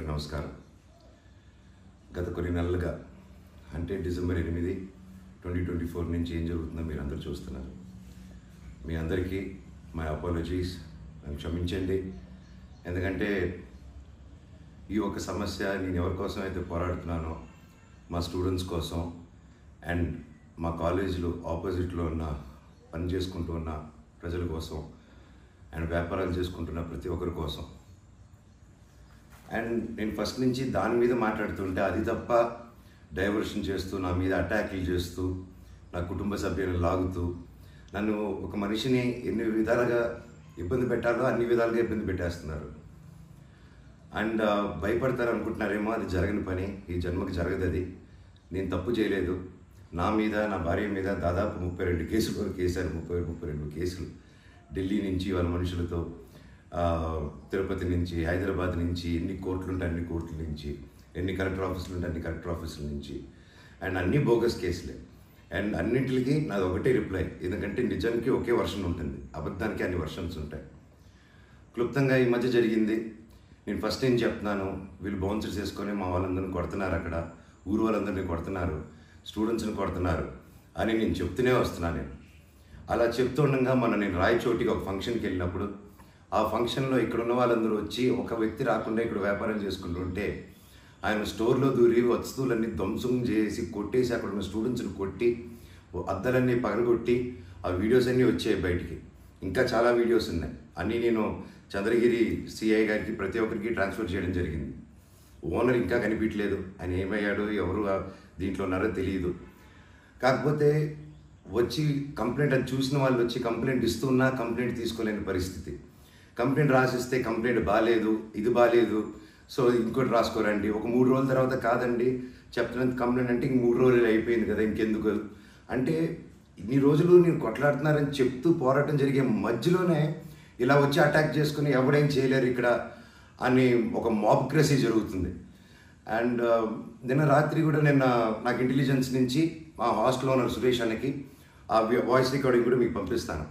నమస్కారం. గత కొన్ని నెలలుగా అంటే డిసెంబర్ 8, 2024 నుంచి ఏం జరుగుతుందో మీరు అందరూ చూస్తున్నారు. మీ అందరికీ మై అపాలజీస్, నన్ను క్షమించండి. ఎందుకంటే ఈ ఒక సమస్య నేను ఎవరి కోసం అయితే పోరాడుతున్నానో మా స్టూడెంట్స్ కోసం అండ్ మా కాలేజీలో ఆపోజిట్లో ఉన్న పని చేసుకుంటూ ఉన్న ప్రజల కోసం అండ్ వ్యాపారాలు చేసుకుంటున్న ప్రతి ఒక్కరి కోసం. అండ్ నేను ఫస్ట్ నుంచి దాని మీద మాట్లాడుతుంటే అది తప్ప డైవర్షన్ చేస్తూ నా మీద అటాక్లు చేస్తూ నా కుటుంబ సభ్యులను లాగుతూ నన్ను ఒక మనిషిని ఎన్ని విధాలుగా ఇబ్బంది పెట్టాలో అన్ని విధాలుగా ఇబ్బంది పెట్టేస్తున్నారు. అండ్ భయపడతారు అనుకుంటున్నారేమో, అది జరగని పని, ఈ జన్మకి జరగదు. అది నేను తప్పు చేయలేదు. నా మీద నా భార్య మీద దాదాపు 32 కేసులు వరకు వేశారు. 32 కేసులు ఢిల్లీ నుంచి వాళ్ళ మనుషులతో, తిరుపతి నుంచి, హైదరాబాద్ నుంచి, ఎన్ని కోర్టులు ఉంటే అన్ని కోర్టుల నుంచి, ఎన్ని కలెక్టర్ ఆఫీసులు ఉంటే అన్ని కలెక్టర్ ఆఫీసుల నుంచి, అండ్ అన్ని బోగస్ కేసులే. అండ్ అన్నింటికి నాది ఒకటే రిప్లై, ఎందుకంటే నిజానికి ఒకే వర్షన్ ఉంటుంది, అబద్ధానికి అన్ని వర్షన్స్ ఉంటాయి. క్లుప్తంగా ఈ మధ్య జరిగింది. నేను ఫస్ట్ ఏం చెప్తున్నాను, వీళ్ళు బౌన్సర్స్ వేసుకొని మా వాళ్ళందరినీ కొడుతున్నారు, అక్కడ ఊరు వాళ్ళందరినీ కొడుతున్నారు, స్టూడెంట్స్ని కొడుతున్నారు అని నేను చెప్తూనే వస్తున్నాను. నేను అలా చెప్తుండగా నేను రాయచోటికి ఒక ఫంక్షన్కి వెళ్ళినప్పుడు ఆ ఫంక్షన్లో ఇక్కడ ఉన్న వాళ్ళందరూ వచ్చి ఒక వ్యక్తి రాకుండా ఇక్కడ వ్యాపారం చేసుకుంటుంటే ఆయన స్టోర్లో దూరి వస్తువులన్నీ ధ్వంసం చేసి కొట్టేసి అక్కడ ఉన్న స్టూడెంట్స్ని కొట్టి అద్దాలన్నీ పగలగొట్టి ఆ వీడియోస్ అన్నీ వచ్చాయి బయటికి. ఇంకా చాలా వీడియోస్ ఉన్నాయి. అన్నీ నేను చంద్రగిరి సిఐ గారికి ప్రతి ఒక్కరికి ట్రాన్స్ఫర్ చేయడం జరిగింది. ఓనర్ ఇంకా కనిపించలేదు, ఆయన ఏమయ్యాడు, ఎవరు దీంట్లో ఉన్నారో తెలియదు. కాకపోతే వచ్చి కంప్లైంట్ అది చూసిన వాళ్ళు వచ్చి కంప్లైంట్ ఇస్తున్నా కంప్లైంట్ తీసుకోలేని పరిస్థితి. కంప్లైంట్ రాసిస్తే కంప్లైంట్ బాగాలేదు, ఇది బాగాలేదు, సో ఇంకోటి రాసుకోరండి. ఒక 3 రోజుల తర్వాత కాదండి చెప్తున్నంత కంప్లైంట్ అంటే ఇంక 3 రోజులు అయిపోయింది కదా, ఇంకెందుకు అంటే ఇన్ని రోజులు నేను కొట్లాడుతున్నారని చెప్తూ పోరాటం జరిగే మధ్యలోనే ఇలా వచ్చి అటాక్ చేసుకుని ఎవడేం చేయలేరు ఇక్కడ అని ఒక మాబ్క్రసీ జరుగుతుంది. అండ్ నిన్న రాత్రి కూడా నాకు ఇంటెలిజెన్స్ నుంచి మా హాస్టల్ ఓనర్ సురేష్ అన్నకి ఆ వాయిస్ రికార్డింగ్ కూడా మీకు పంపిస్తాను.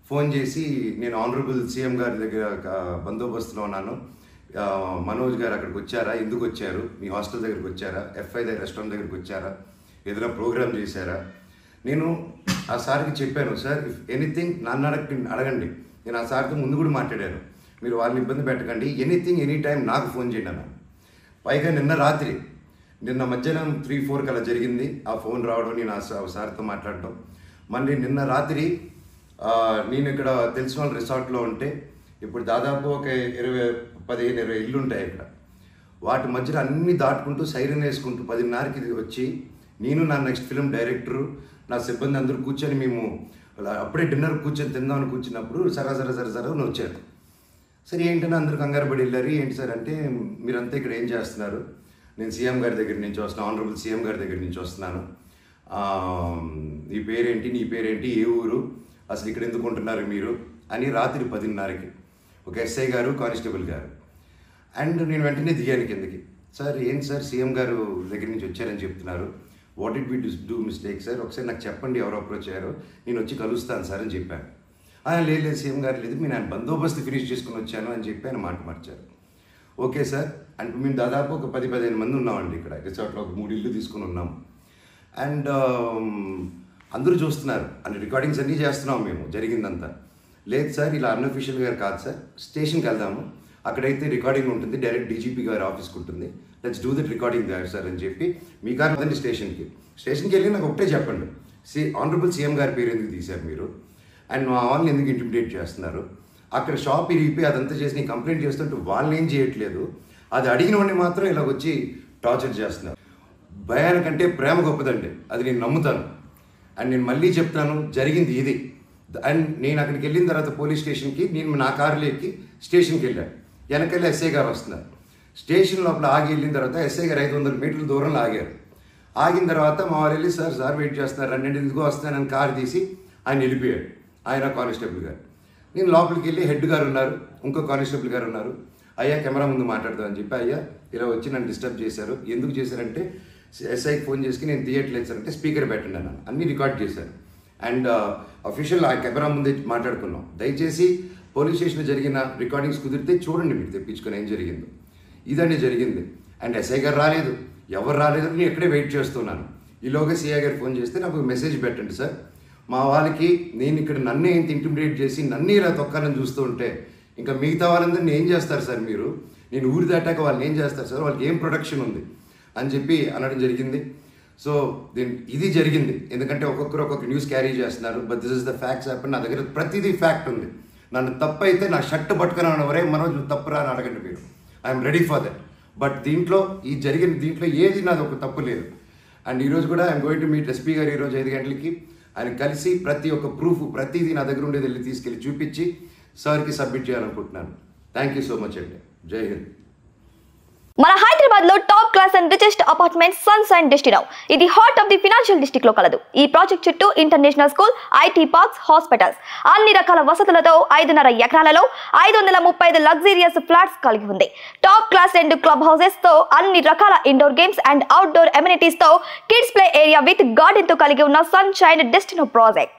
ఫోన్ చేసి నేను ఆనరబుల్ సీఎం గారి దగ్గర బందోబస్తులో ఉన్నాను, మనోజ్ గారు అక్కడికి వచ్చారా, ఎందుకు వచ్చారు, మీ హాస్టల్ దగ్గరికి వచ్చారా, ఎఫ్ఐ రెస్టారెంట్ దగ్గరికి వచ్చారా, ఏదైనా ప్రోగ్రామ్ చేశారా. నేను ఆ సార్కి చెప్పాను, సార్ ఇఫ్ ఎనీథింగ్ నన్ను అడగండి. నేను ఆ సార్తో ముందు కూడా మాట్లాడాను, మీరు వాళ్ళని ఇబ్బంది పెట్టకండి, ఎనీథింగ్ ఎనీ టైం నాకు ఫోన్ చేయండి అన్నాను. పైగా నిన్న మధ్యాహ్నం 3-4 అలా జరిగింది ఆ ఫోన్ రావడం, నేను ఆ సార్తో మాట్లాడటం. మళ్ళీ నిన్న రాత్రి నేను ఇక్కడ తెలిసిన వాళ్ళ రిసార్ట్లో ఉంటే, ఇప్పుడు దాదాపు ఒక 15-20 ఇల్లు ఉంటాయి ఇక్కడ. వాటి మధ్యలో అన్నీ దాటుకుంటూ సైరన్ వేసుకుంటూ 10:30కి వచ్చి నేను నా నెక్స్ట్ ఫిల్మ్ డైరెక్టరు నా సిబ్బంది అందరూ కూర్చొని మేము అప్పుడే డిన్నర్ కూర్చొని తిందామని కూర్చున్నప్పుడు సరా వచ్చారు. సరే ఏంటని అందరూ కంగారు పడి వెళ్ళారు. ఏంటి సార్ అంటే, మీరంతా ఇక్కడ ఏం చేస్తున్నారు, నేను సీఎం గారి దగ్గర నుంచి వస్తున్నాను, ఆనరబుల్ సీఎం గారి దగ్గర నుంచి వస్తున్నాను, నీ పేరేంటి, ఏ ఊరు, అసలు ఇక్కడ ఎందుకు ఉంటున్నారు మీరు అని రాత్రి 10:30కి ఒక ఎస్ఐ గారు, కానిస్టేబుల్ గారు. అండ్ నేను వెంటనే దిగాను కిందకి. సార్ ఏంటి సార్ సీఎం గారు దగ్గర నుంచి వచ్చారని చెప్తున్నారు, what did we do mistake sir, ఒకసారి నాకు చెప్పండి ఎవరు అప్రోచ్ అయ్యారో, నేను వచ్చి కలుస్తాను సార్ అని చెప్పాను. లేదు సీఎం గారు లేదు, నేను బందోబస్తు ఫినిష్ చేసుకుని వచ్చాను అని చెప్పి ఆయన మాట మార్చారు. ఓకే సార్ అంటే మేము దాదాపు ఒక 10-15 మంది ఉన్నామండి ఇక్కడ రిసార్ట్లో, ఒక 3 ఇల్లు తీసుకుని ఉన్నాము. అండ్ అందరూ చూస్తున్నారు, అన్ని రికార్డింగ్స్ అన్నీ చేస్తున్నాం మేము జరిగిందంతా. లేదు సార్ ఇలా అన్అఫీషియల్ గారు కాదు సార్, స్టేషన్కి వెళ్దాము, అక్కడైతే రికార్డింగ్ ఉంటుంది, డైరెక్ట్ డీజీపీ గారి ఆఫీస్కి ఉంటుంది, లెట్స్ డూ దట్ రికార్డింగ్ దార్ సార్ అని చెప్పి మీ కారు అదండి స్టేషన్కి వెళ్ళి నాకు ఒకటే చెప్పండి, ఆనరబుల్ సీఎం గారి పేరు ఎందుకు తీశారు మీరు, అండ్ మా వాళ్ళని ఎందుకు ఇంటిమిడేట్ చేస్తున్నారు, అక్కడ షాప్ ఇరిగిపోయి అదంతా చేసి నేను కంప్లైంట్ చేస్తుంటే వాళ్ళని ఏం చేయట్లేదు, అది అడిగిన వాడిని మాత్రం ఇలా వచ్చి టార్చర్ చేస్తున్నారు. భయానికంటే ప్రేమ గొప్పదండి, అది నేను నమ్ముతాను. అండ్ నేను మళ్ళీ చెప్తాను, జరిగింది ఇది. అండ్ నేను అక్కడికి వెళ్ళిన తర్వాత పోలీస్ స్టేషన్కి నేను నా కారులో ఎక్కి స్టేషన్కి వెళ్ళాను. వెనకెళ్ళి ఎస్ఐ గారు వస్తున్నారు. స్టేషన్ లోపల ఆగి వెళ్ళిన తర్వాత ఎస్ఐ గారు 500 మీటర్ల దూరంలో ఆగారు. ఆగిన తర్వాత మా వాళ్ళు వెళ్ళి సార్ వెయిట్ చేస్తున్నారు అన్నీ ఎందుకు వస్తున్నానని కారు తీసి ఆయన వెళ్ళిపోయాడు, ఆయన కానిస్టేబుల్ గారు. నేను లోపలికి వెళ్ళి హెడ్ గారు ఉన్నారు, ఇంకో కానిస్టేబుల్ గారు ఉన్నారు. అయ్యా కెమెరా ముందు మాట్లాడదామని చెప్పి, అయ్యా ఇలా వచ్చి నన్ను డిస్టర్బ్ చేశారు, ఎందుకు చేశారంటే ఎస్ఐకి ఫోన్ చేసి నేను తీయట్లేదు సార్ అంటే స్పీకర్ పెట్టండి అన్నాను, అన్నీ రికార్డ్ చేశారు. అండ్ అఫీషియల్ ఆ కెమెరా ముందే మాట్లాడుకున్నాం. దయచేసి పోలీస్ స్టేషన్లో జరిగిన రికార్డింగ్స్ కుదిరితే చూడండి, మీరు తెప్పించుకొని ఏం జరిగిందో. ఇదండి జరిగింది. అండ్ ఎస్ఐ గారు రాలేదు, ఎవరు రాలేదు, నేను ఇక్కడే వెయిట్ చేస్తున్నాను. ఈలోగా సిఐ గారు ఫోన్ చేస్తే నాకు మెసేజ్ పెట్టండి సార్, మా వాళ్ళకి నేను ఇక్కడ నన్నే ఇంత ఇంటిమిడేట్ చేసి నన్నే ఇలా తొక్కాలని చూస్తూ ఉంటే ఇంకా మిగతా వాళ్ళందరినీ ఏం చేస్తారు సార్ మీరు, నేను ఊరి దాటాక వాళ్ళని ఏం చేస్తారు సార్, వాళ్ళకి ఏం ప్రొటెక్షన్ ఉంది అని చెప్పి అనడం జరిగింది. సో ఇది జరిగింది. ఎందుకంటే ఒక్కొక్కరు ఒక్కొక్క న్యూస్ క్యారీ చేస్తున్నారు. But this is the facts happen. నా దగ్గర ప్రతిదీ ఫ్యాక్ట్ ఉంది. నన్ను తప్పు అయితే నా షర్ట్ పట్టుకుని వరే మనోజ్ తప్పురా అని అడగండి మీరు, I'm ready for that. But దీంట్లో ఈ జరిగిన దీంట్లో ఏది నాది ఒక తప్పు లేదు. అండ్ ఈరోజు కూడా I'm going to meet SP గారు ఈరోజు 5 గంటలకి. ఆయన కలిసి ప్రతి ఒక్క ప్రూఫ్ ప్రతిదీ నా దగ్గర ఉండేది వెళ్ళి తీసుకెళ్ళి చూపించి సార్కి సబ్మిట్ చేయాలనుకుంటున్నాను. థ్యాంక్ యూ సో మచ్ అండి. జై హింద్. మన హైదరాబాద్ లో top class and richest apartment sunshine destino. ఇది heart of the financial district లో కలదు. ఈ ప్రాజెక్ట్ చుట్టూ international school, IT parks, hospitals, అన్ని రకాల వసతులతో 5.5 ఎకరాలలో 535 లగ్జరియస్ ఫ్లాట్స్ కలిగి ఉంది. టాప్ క్లాస్ 2 క్లబ్ హౌసెస్ తో అన్ని రకాల indoor games and outdoor amenities తో kids play area with garden తో కలిగి ఉన్న సన్షైన్ డెస్టినో ప్రాజెక్ట్.